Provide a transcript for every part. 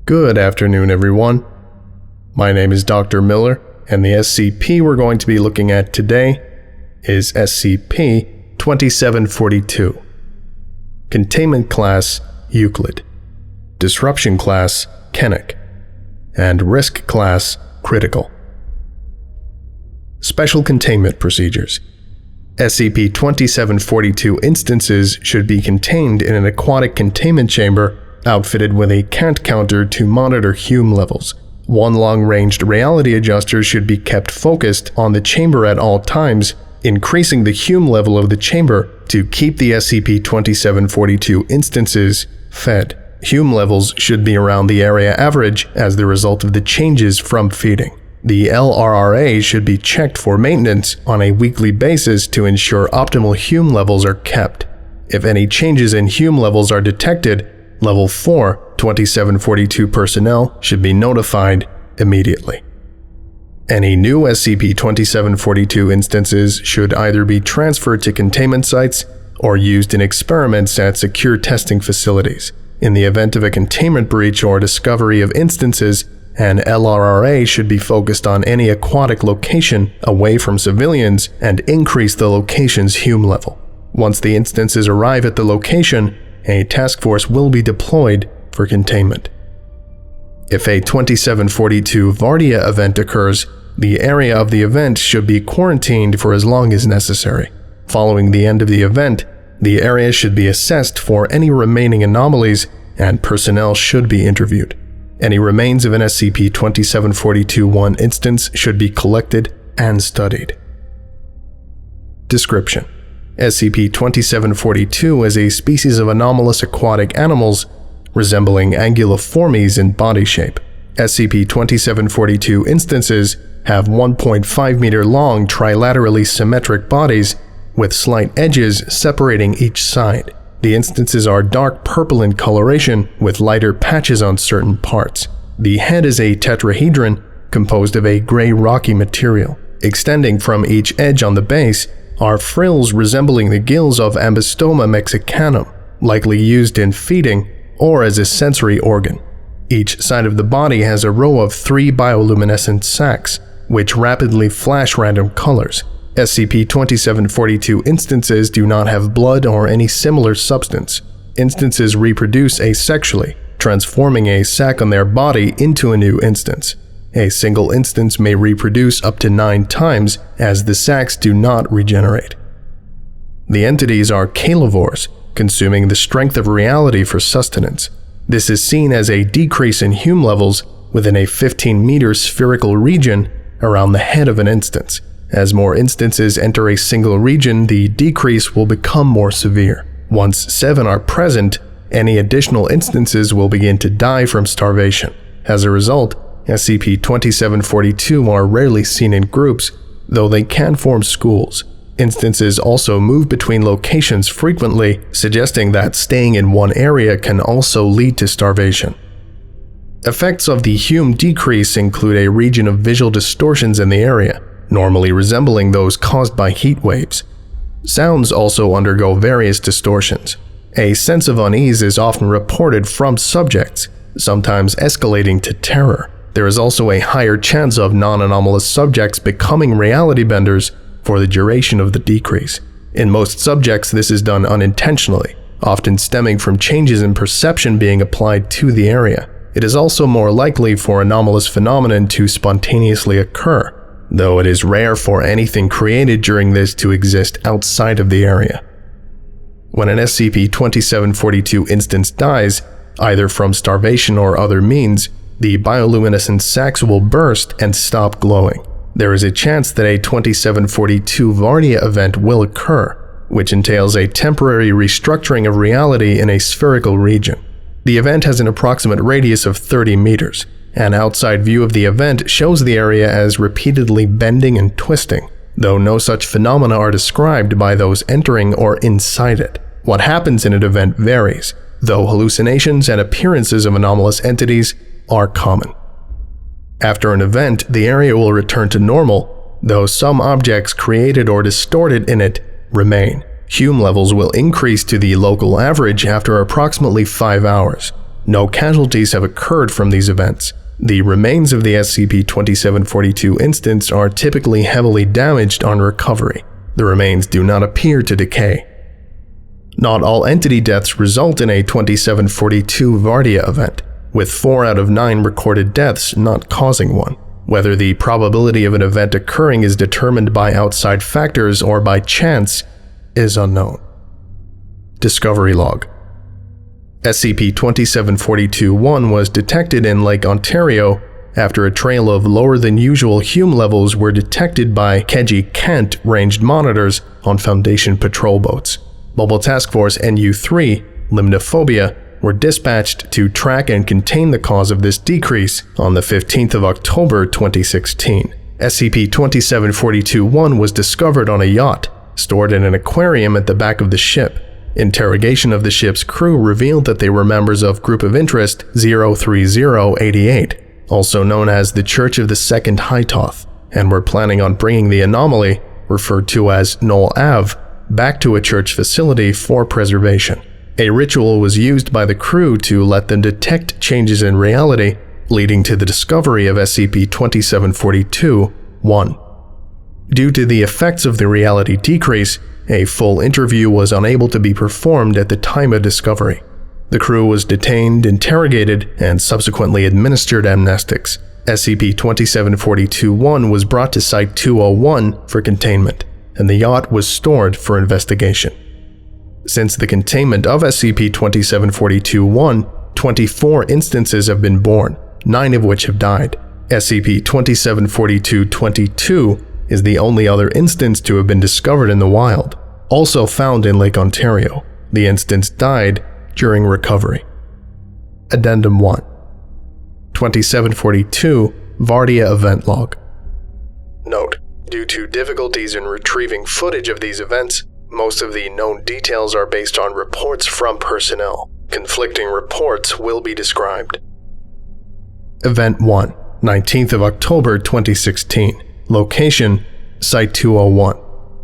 Good afternoon, everyone. My name is Dr. Miller, and the SCP we're going to be looking at today is SCP-2742. Containment Class Euclid, Disruption Class Kenic, and Risk Class Critical. Special Containment Procedures. SCP-2742 instances should be contained in an aquatic containment chamber outfitted with a Kant Counter to monitor Hume levels. One long-ranged reality adjuster should be kept focused on the chamber at all times, increasing the Hume level of the chamber to keep the SCP-2742 instances fed. Hume levels should be around the area average as the result of the changes from feeding. The LRRA should be checked for maintenance on a weekly basis to ensure optimal Hume levels are kept. If any changes in Hume levels are detected, Level 4 2742 personnel should be notified immediately. Any new SCP-2742 instances should either be transferred to containment sites or used in experiments at secure testing facilities. In the event of a containment breach or discovery of instances, an LRRA should be focused on any aquatic location away from civilians and increase the location's Hume level. Once the instances arrive at the location, a task force will be deployed for containment. If a 2742 Vardah event occurs, the area of the event should be quarantined for as long as necessary. Following the end of the event, the area should be assessed for any remaining anomalies and personnel should be interviewed. Any remains of an SCP-2742-1 instance should be collected and studied. Description: SCP-2742 is a species of anomalous aquatic animals resembling anguilliformes in body shape. SCP-2742 instances have 1.5 meter long trilaterally symmetric bodies with slight edges separating each side. The instances are dark purple in coloration with lighter patches on certain parts. The head is a tetrahedron composed of a gray rocky material. Extending from each edge on the base are frills resembling the gills of Ambystoma mexicanum, likely used in feeding or as a sensory organ. Each side of the body has a row of 3 bioluminescent sacs, which rapidly flash random colors. SCP-2742 instances do not have blood or any similar substance. Instances reproduce asexually, transforming a sac on their body into a new instance. A single instance may reproduce up to 9 times, as the sacs do not regenerate. The entities are caelivores, consuming the strength of reality for sustenance. This is seen as a decrease in Hume levels within a 15-meter spherical region around the head of an instance. As more instances enter a single region, the decrease will become more severe. Once 7 are present, any additional instances will begin to die from starvation. As a result, SCP-2742 are rarely seen in groups, though they can form schools. Instances also move between locations frequently, suggesting that staying in one area can also lead to starvation. Effects of the Hume decrease include a region of visual distortions in the area, normally resembling those caused by heat waves. Sounds also undergo various distortions. A sense of unease is often reported from subjects, sometimes escalating to terror. There is also a higher chance of non-anomalous subjects becoming reality benders for the duration of the decrease. In most subjects, this is done unintentionally, often stemming from changes in perception being applied to the area. It is also more likely for anomalous phenomenon to spontaneously occur, though it is rare for anything created during this to exist outside of the area. When an SCP-2742 instance dies, either from starvation or other means, the bioluminescent sacs will burst and stop glowing. There is a chance that a 2742 Vardah event will occur, which entails a temporary restructuring of reality in a spherical region. The event has an approximate radius of 30 meters. An outside view of the event shows the area as repeatedly bending and twisting, though no such phenomena are described by those entering or inside it. What happens in an event varies, though hallucinations and appearances of anomalous entities are common. After an event, the area will return to normal, though some objects created or distorted in it remain. Hume levels will increase to the local average after approximately 5 hours. No casualties have occurred from these events. The remains of the SCP-2742 instance are typically heavily damaged on recovery. The remains do not appear to decay. Not all entity deaths result in a 2742 Vardah event, with 4 out of 9 recorded deaths not causing one. Whether the probability of an event occurring is determined by outside factors or by chance is unknown. Discovery Log. SCP-2742-1 was detected in Lake Ontario after a trail of lower than usual Hume levels were detected by Kant ranged monitors on Foundation patrol boats. Mobile Task Force NU-3, Limnophobia, were dispatched to track and contain the cause of this decrease on the 15th of October 2016. SCP-2742-1 was discovered on a yacht, stored in an aquarium at the back of the ship. Interrogation of the ship's crew revealed that they were members of Group of Interest 03088, also known as the Church of the Second Hightoth, and were planning on bringing the anomaly, referred to as Null Ave, back to a church facility for preservation. A ritual was used by the crew to let them detect changes in reality, leading to the discovery of SCP-2742-1. Due to the effects of the reality decrease, a full interview was unable to be performed at the time of discovery. The crew was detained, interrogated, and subsequently administered amnestics. SCP-2742-1 was brought to Site-201 for containment, and the yacht was stored for investigation. Since the containment of SCP-2742-1, 24 instances have been born, 9 of which have died. SCP-2742-22 is the only other instance to have been discovered in the wild, also found in Lake Ontario. The instance died during recovery. Addendum 1. 2742 Vardah Event Log. Note: due to difficulties in retrieving footage of these events, most of the known details are based on reports from personnel. Conflicting reports will be described. Event 1, 19th of October 2016. Location: Site-201.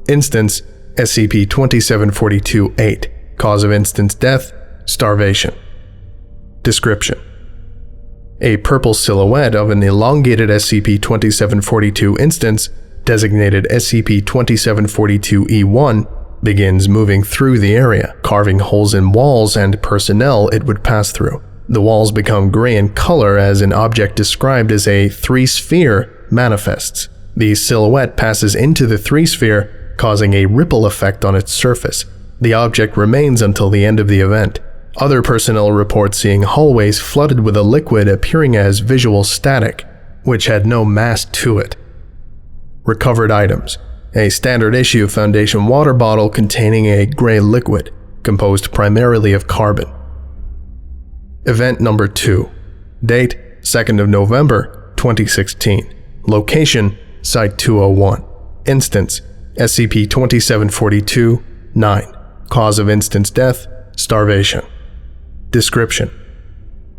Instance: SCP-2742-8. Cause of instance death: starvation. Description: a purple silhouette of an elongated SCP-2742 instance, designated SCP-2742-E1, begins moving through the area, carving holes in walls and personnel it would pass through. The walls become gray in color as an object described as a 3-sphere manifests. The silhouette passes into the 3-sphere, causing a ripple effect on its surface. The object remains until the end of the event. Other personnel report seeing hallways flooded with a liquid appearing as visual static, which had no mass to it. Recovered items: a standard issue Foundation water bottle containing a gray liquid, composed primarily of carbon. Event number 2. Date: 2nd of November 2016. Location: Site-201. Instance: SCP-2742-9. Cause of instance death: starvation. Description: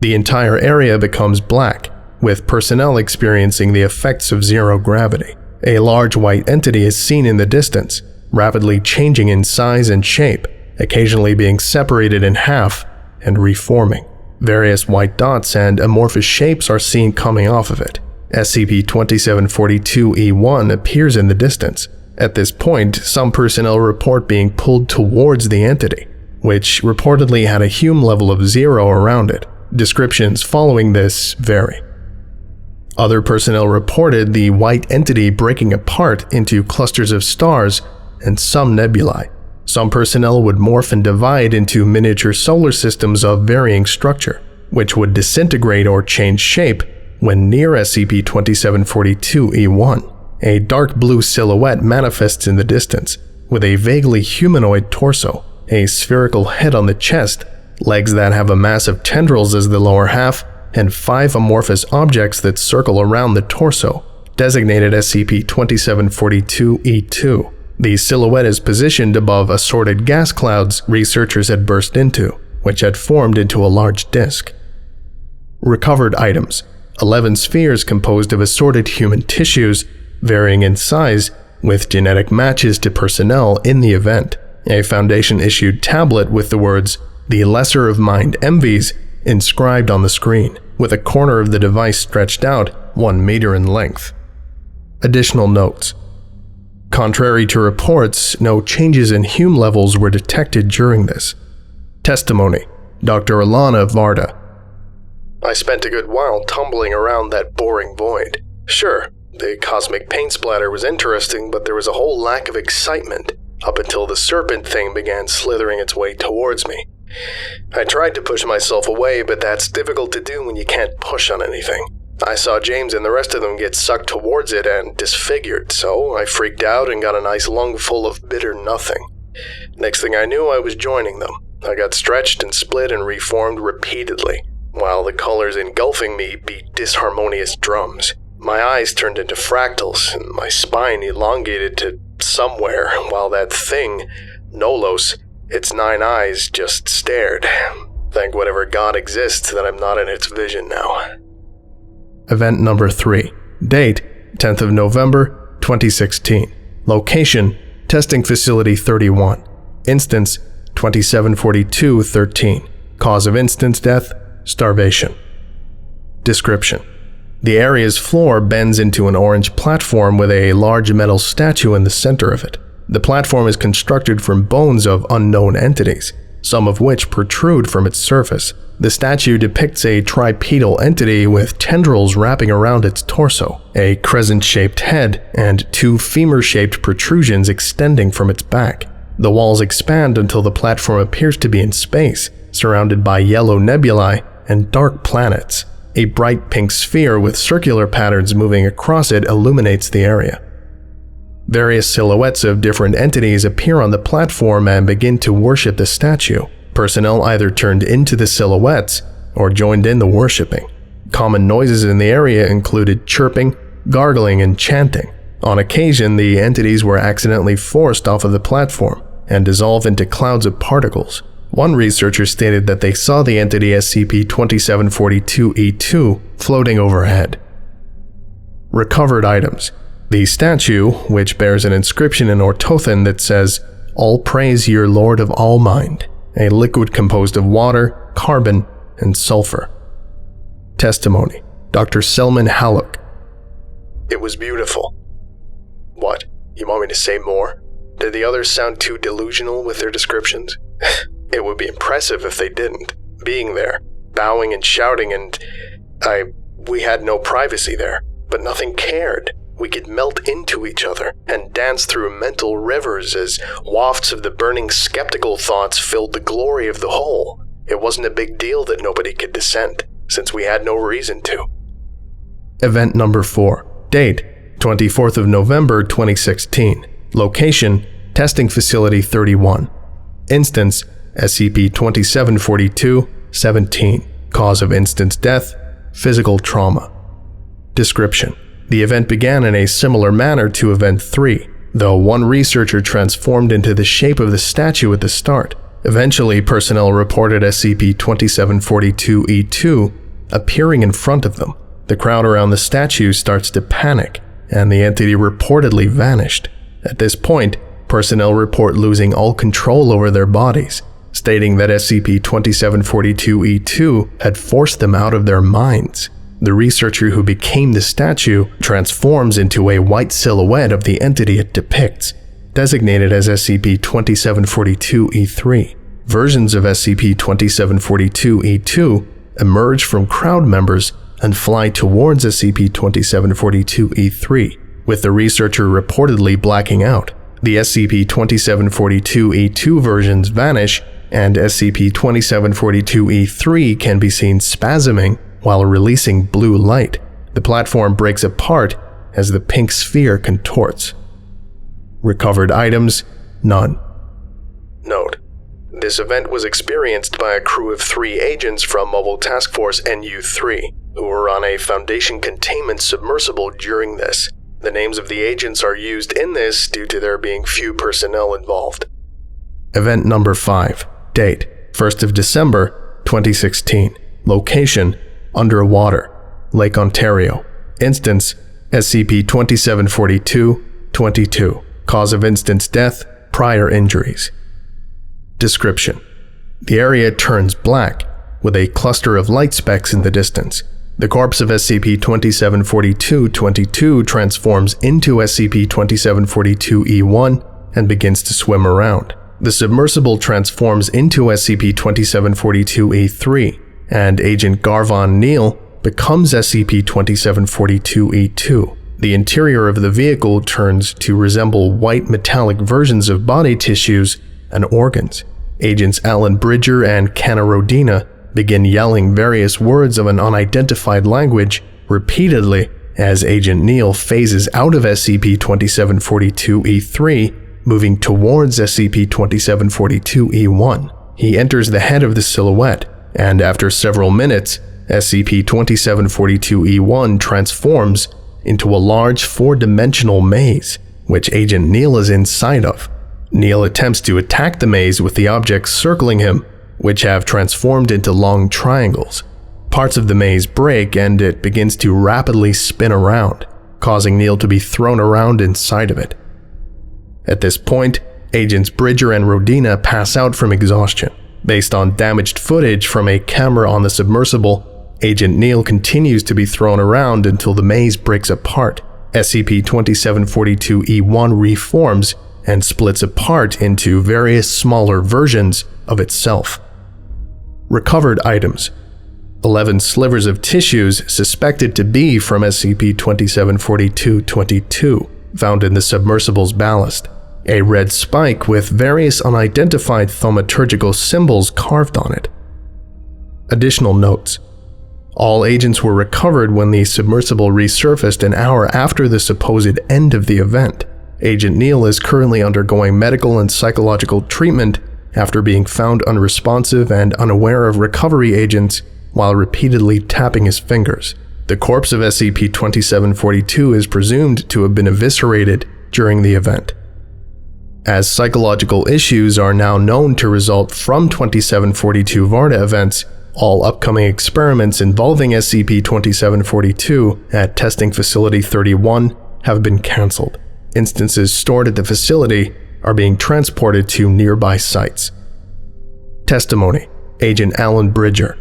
the entire area becomes black, with personnel experiencing the effects of zero gravity. A large white entity is seen in the distance, rapidly changing in size and shape, occasionally being separated in half and reforming. Various white dots and amorphous shapes are seen coming off of it. SCP-2742-E1 appears in the distance. At this point, some personnel report being pulled towards the entity, which reportedly had a Hume level of 0 around it. Descriptions following this vary. Other personnel reported the white entity breaking apart into clusters of stars and some nebulae. Some personnel would morph and divide into miniature solar systems of varying structure, which would disintegrate or change shape when near SCP-2742-E1. A dark blue silhouette manifests in the distance, with a vaguely humanoid torso, a spherical head on the chest, legs that have a mass of tendrils as the lower half, and 5 amorphous objects that circle around the torso, designated SCP-2742-E2. The silhouette is positioned above assorted gas clouds researchers had burst into, which had formed into a large disk. Recovered items: 11 spheres composed of assorted human tissues, varying in size, with genetic matches to personnel in the event. A Foundation-issued tablet with the words, "The Lesser of Mind Envies," inscribed on the screen, with a corner of the device stretched out 1 meter in length. Additional notes. Contrary to reports, no changes in Hume levels were detected during this. Testimony: Dr. Ilana, Vardah. I spent a good while tumbling around that boring void. Sure, the cosmic paint splatter was interesting, but there was a whole lack of excitement, up until the serpent thing began slithering its way towards me. I tried to push myself away, but that's difficult to do when you can't push on anything. I saw James and the rest of them get sucked towards it and disfigured, so I freaked out and got a nice lungful of bitter nothing. Next thing I knew, I was joining them. I got stretched and split and reformed repeatedly, while the colors engulfing me beat disharmonious drums. My eyes turned into fractals, and my spine elongated to somewhere, while that thing, Nolos, its 9 eyes, just stared. Thank whatever god exists that I'm not in its vision now. Event number 3. Date: 10th of November, 2016. Location: Testing Facility 31. Instance: 2742-13. Cause of instance death: starvation. Description: the area's floor bends into an orange platform with a large metal statue in the center of it. The platform is constructed from bones of unknown entities, some of which protrude from its surface. The statue depicts a tripedal entity with tendrils wrapping around its torso, a crescent-shaped head, and 2 femur-shaped protrusions extending from its back. The walls expand until the platform appears to be in space, surrounded by yellow nebulae and dark planets. A bright pink sphere with circular patterns moving across it illuminates the area. Various silhouettes of different entities appear on the platform and begin to worship the statue. Personnel either turned into the silhouettes or joined in the worshipping. Common noises in the area included chirping, gargling, and chanting. On occasion, the entities were accidentally forced off of the platform and dissolved into clouds of particles. One researcher stated that they saw the entity SCP-2742 floating overhead. Recovered items. The statue, which bears an inscription in Orthothan that says, "All praise your Lord of all mind," a liquid composed of water, carbon, and sulfur. Testimony: Dr. Selman, Haluk. It was beautiful. What? You want me to say more? Did the others sound too delusional with their descriptions? It would be impressive if they didn't. Being there, bowing and shouting, and we had no privacy there, but nothing cared. We could melt into each other and dance through mental rivers as wafts of the burning skeptical thoughts filled the glory of the whole. It wasn't a big deal that nobody could dissent, since we had no reason to. Event number 4. Date: 24th of November, 2016. Location: Testing Facility 31. Instance: SCP-2742-17. Cause of instance death: physical trauma. Description: the event began in a similar manner to Event 3, though one researcher transformed into the shape of the statue at the start. Eventually, personnel reported SCP-2742-E2 appearing in front of them. The crowd around the statue starts to panic, and the entity reportedly vanished. At this point, personnel report losing all control over their bodies, stating that SCP-2742-E2 had forced them out of their minds. The researcher who became the statue transforms into a white silhouette of the entity it depicts, designated as SCP-2742-E3. Versions of SCP-2742-E2 emerge from crowd members and fly towards SCP-2742-E3, with the researcher reportedly blacking out. The SCP-2742-E2 versions vanish, and SCP-2742-E3 can be seen spasming while releasing blue light. The platform breaks apart as the pink sphere contorts. Recovered items: none. Note: this event was experienced by a crew of 3 agents from Mobile Task Force NU-3, who were on a Foundation containment submersible during this. The names of the agents are used in this due to there being few personnel involved. Event number 5. Date: 1st of December, 2016. Location: underwater, Lake Ontario. Instance: SCP-2742-22. Cause of instance death: prior injuries. Description: the area turns black, with a cluster of light specks in the distance. The corpse of SCP-2742-22 transforms into SCP-2742-E1 and begins to swim around. The submersible transforms into SCP-2742-E3, and Agent Garvon Neal becomes SCP-2742-E2. The interior of the vehicle turns to resemble white metallic versions of body tissues and organs. Agents Alan Bridger and Canna Rodina begin yelling various words of an unidentified language repeatedly as Agent Neal phases out of SCP-2742-E3, moving towards SCP-2742-E1. He enters the head of the silhouette, and after several minutes, SCP-2742-E1 transforms into a large four-dimensional maze, which Agent Neal is inside of. Neal attempts to attack the maze with the objects circling him, which have transformed into long triangles. Parts of the maze break and it begins to rapidly spin around, causing Neal to be thrown around inside of it. At this point, Agents Bridger and Rodina pass out from exhaustion. Based on damaged footage from a camera on the submersible, Agent Neal continues to be thrown around until the maze breaks apart. SCP-2742-E1 reforms and splits apart into various smaller versions of itself. Recovered items: 11 slivers of tissues suspected to be from SCP-2742-22, found in the submersible's ballast. A red spike with various unidentified thaumaturgical symbols carved on it. Additional notes: all agents were recovered when the submersible resurfaced an hour after the supposed end of the event. Agent Neal is currently undergoing medical and psychological treatment after being found unresponsive and unaware of recovery agents while repeatedly tapping his fingers. The corpse of SCP-2742 is presumed to have been eviscerated during the event. As psychological issues are now known to result from 2742 Vardah events, all upcoming experiments involving SCP-2742 at Testing Facility 31 have been cancelled. Instances stored at the facility are being transported to nearby sites. Testimony: Agent Alan Bridger.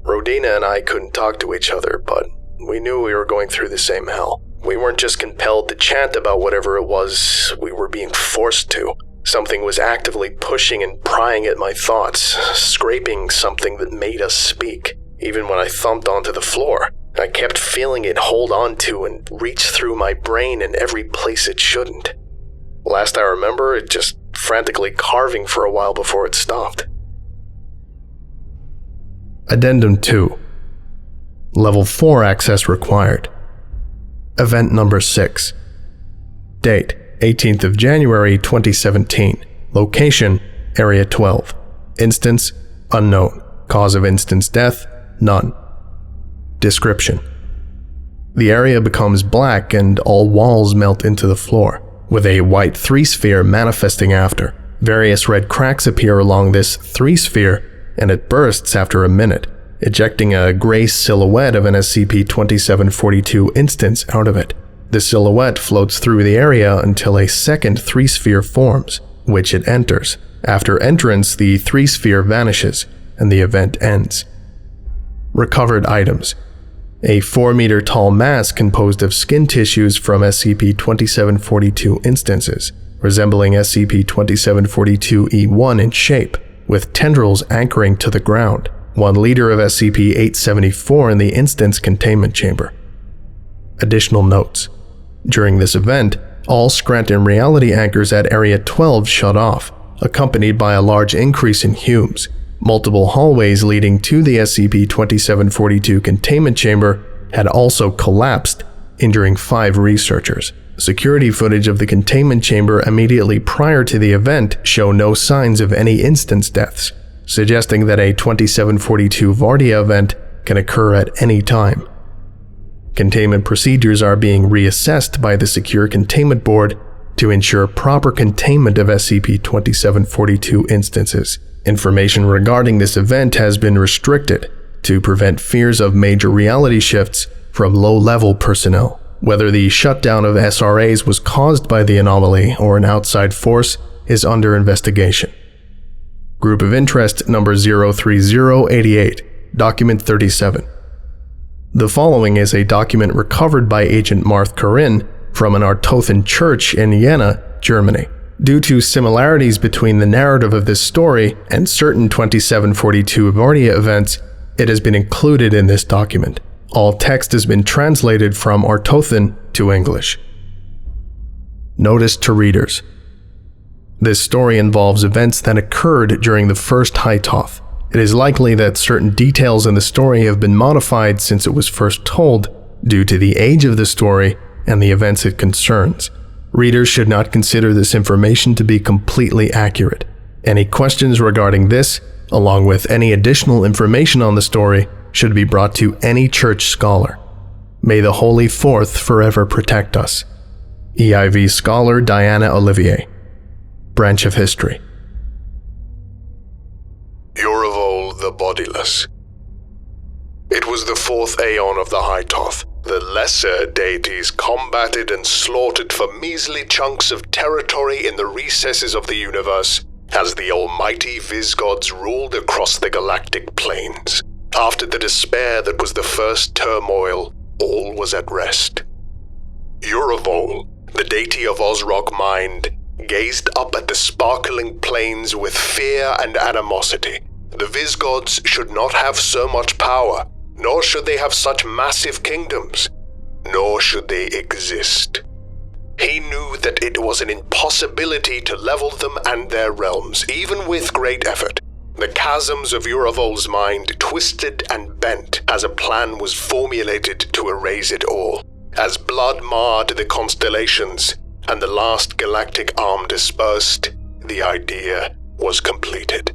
Rodina and I couldn't talk to each other, but we knew we were going through the same hell. We weren't just compelled to chant about whatever it was we were being forced to. Something was actively pushing and prying at my thoughts, scraping something that made us speak. Even when I thumped onto the floor, I kept feeling it hold on to and reach through my brain in every place it shouldn't. Last I remember, it just frantically carving for a while before it stopped. Addendum 2. Level 4 access required. Event number 6. Date: 18th of January 2017. Location: Area 12. Instance: unknown. Cause of instance death: none. Description: the area becomes black and all walls melt into the floor, with a white three-sphere manifesting after. Various red cracks appear along this three-sphere, and it bursts after a minute, ejecting a gray silhouette of an SCP-2742 instance out of it. The silhouette floats through the area until a second three-sphere forms, which it enters. After entrance, the three-sphere vanishes, and the event ends. Recovered items: a 4-meter-tall mask composed of skin tissues from SCP-2742 instances, resembling SCP-2742-E1 in shape, with tendrils anchoring to the ground. 1 liter of SCP-874 in the instance containment chamber. Additional notes: during this event, all Scranton reality anchors at Area 12 shut off, accompanied by a large increase in Humes. Multiple hallways leading to the SCP-2742 containment chamber had also collapsed, injuring 5 researchers. Security footage of the containment chamber immediately prior to the event show no signs of any instance deaths, suggesting that a 2742 Vardah event can occur at any time. Containment procedures are being reassessed by the Secure Containment Board to ensure proper containment of SCP-2742 instances. Information regarding this event has been restricted to prevent fears of major reality shifts from low-level personnel. Whether the shutdown of SRAs was caused by the anomaly or an outside force is under investigation. Group of Interest number 03088, Document 37. The following is a document recovered by Agent Marth Corinne from an Artothan church in Jena, Germany. Due to similarities between the narrative of this story and certain 2742 Vardah events, it has been included in this document. All text has been translated from Artothan to English. Notice to readers. This story involves events that occurred during the first High Toth. It is likely that certain details in the story have been modified since it was first told due to the age of the story and the events it concerns. Readers should not consider this information to be completely accurate. Any questions regarding this, along with any additional information on the story, should be brought to any church scholar. May the Holy Fourth forever protect us. EIV Scholar Diana Olivier. Branch of History. Uravol the Bodiless. It was the fourth aeon of the High Toth. The lesser deities combated and slaughtered for measly chunks of territory in the recesses of the universe as the almighty Vizgods ruled across the galactic planes. After the despair that was the first turmoil, all was at rest. Uravol, the deity of Ozroq-Mind, gazed up at the sparkling plains with fear and animosity. The Vizgods should not have so much power, nor should they have such massive kingdoms, nor should they exist. He knew that it was an impossibility to level them and their realms, even with great effort. The chasms of Uravol's mind twisted and bent as a plan was formulated to erase it all. As blood marred the constellations and the last galactic arm dispersed, the idea was completed.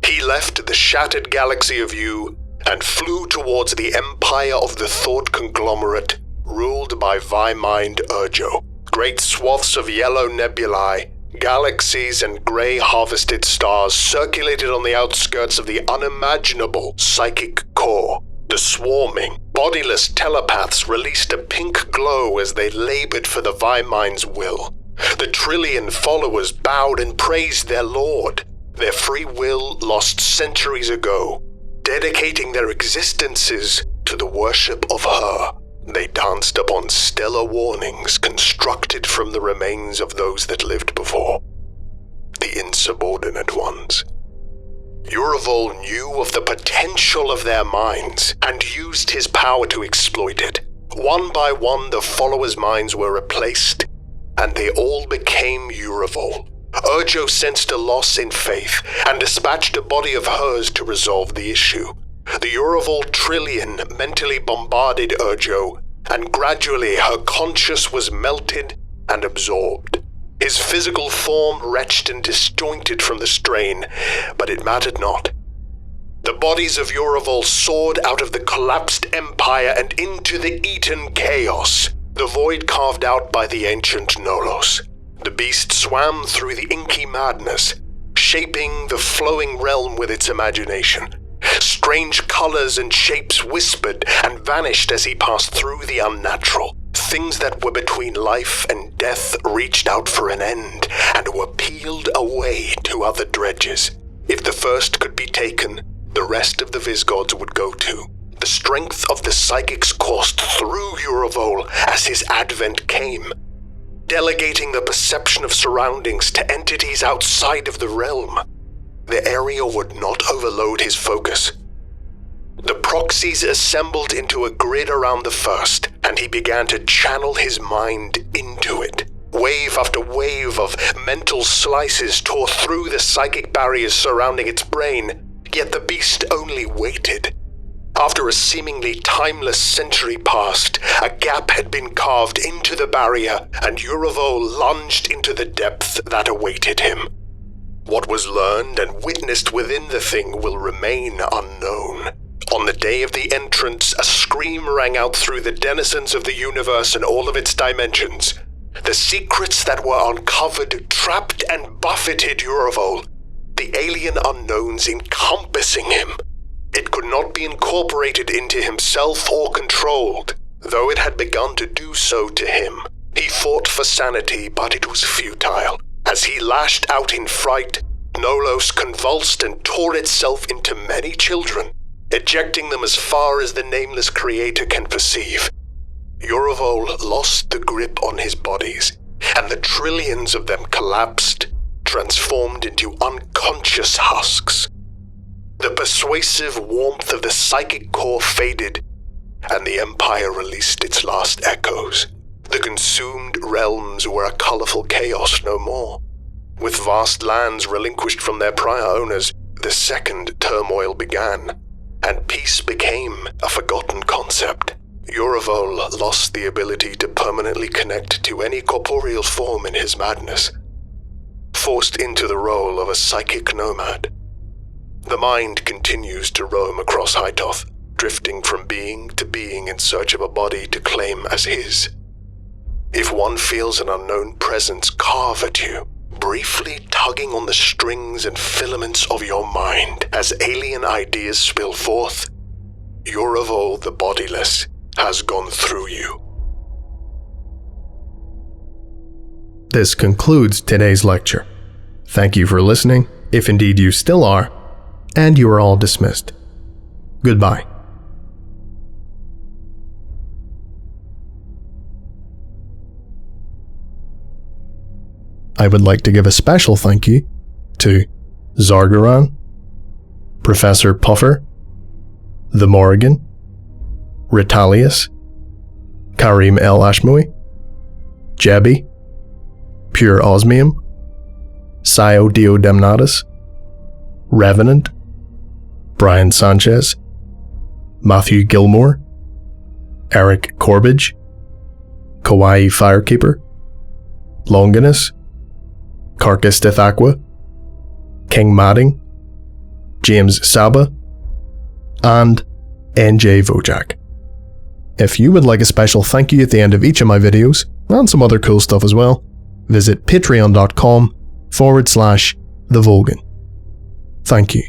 He left the shattered galaxy of U and flew towards the empire of the thought conglomerate ruled by Mind Urjo. Great swaths of yellow nebulae, galaxies and grey harvested stars circulated on the outskirts of the unimaginable psychic core. The swarming, bodiless telepaths released a pink glow as they labored for the Mind's will. The trillion followers bowed and praised their lord, their free will lost centuries ago, dedicating their existences to the worship of her. They danced upon stellar warnings constructed from the remains of those that lived before, the insubordinate ones. Uravol knew of the potential of their minds and used his power to exploit it. One by one, the followers' minds were replaced, and they all became Uravol. Urjo sensed a loss in faith and dispatched a body of hers to resolve the issue. The Uravol trillion mentally bombarded Urjo, and gradually her conscious was melted and absorbed. His physical form wretched and disjointed from the strain, but it mattered not. The bodies of Uravol soared out of the collapsed empire and into the eaten chaos, the void carved out by the ancient Nolos. The beast swam through the inky madness, shaping the flowing realm with its imagination. Strange colors and shapes whispered and vanished as he passed through the unnatural. Things that were between life and death reached out for an end and were peeled away to other dredges. If the first could be taken, the rest of the Vizgods would go too. The strength of the psychics coursed through Uravol as his advent came, delegating the perception of surroundings to entities outside of the realm. The area would not overload his focus. The proxies assembled into a grid around the first, and he began to channel his mind into it. Wave after wave of mental slices tore through the psychic barriers surrounding its brain, yet the beast only waited. After a seemingly timeless century passed, a gap had been carved into the barrier, and Uravol lunged into the depth that awaited him. What was learned and witnessed within the thing will remain unknown. On the day of the entrance, a scream rang out through the denizens of the universe and all of its dimensions. The secrets that were uncovered trapped and buffeted Uravol, the alien unknowns encompassing him. It could not be incorporated into himself or controlled, though it had begun to do so to him. He fought for sanity, but it was futile. As he lashed out in fright, Nolos convulsed and tore itself into many children, ejecting them as far as the nameless creator can perceive. Uravol lost the grip on his bodies, and the trillions of them collapsed, transformed into unconscious husks. The persuasive warmth of the psychic core faded, and the Empire released its last echoes. The consumed realms were a colorful chaos no more. With vast lands relinquished from their prior owners, the second turmoil began, and peace became a forgotten concept. Uravol lost the ability to permanently connect to any corporeal form in his madness, forced into the role of a psychic nomad. The mind continues to roam across Hytoth, drifting from being to being in search of a body to claim as his. If one feels an unknown presence carve at you, briefly tugging on the strings and filaments of your mind as alien ideas spill forth, Uravol the Bodiless has gone through you. This concludes today's lecture. Thank you for listening, if indeed you still are, and you are all dismissed. Goodbye. I would like to give a special thank you to Zargaran, Professor Puffer, The Morrigan, Ritalius, Karim El Ashmoui, Jebby, Pure Osmium, Sio Diodemnatus, Revenant, Brian Sanchez, Matthew Gilmore, Eric Corbidge, Kawaii Firekeeper, Longinus, Carcass Aqua, King Madding, James Saba, and NJ Vojak. If you would like a special thank you at the end of each of my videos, and some other cool stuff as well, visit patreon.com/TheVolgun. Thank you.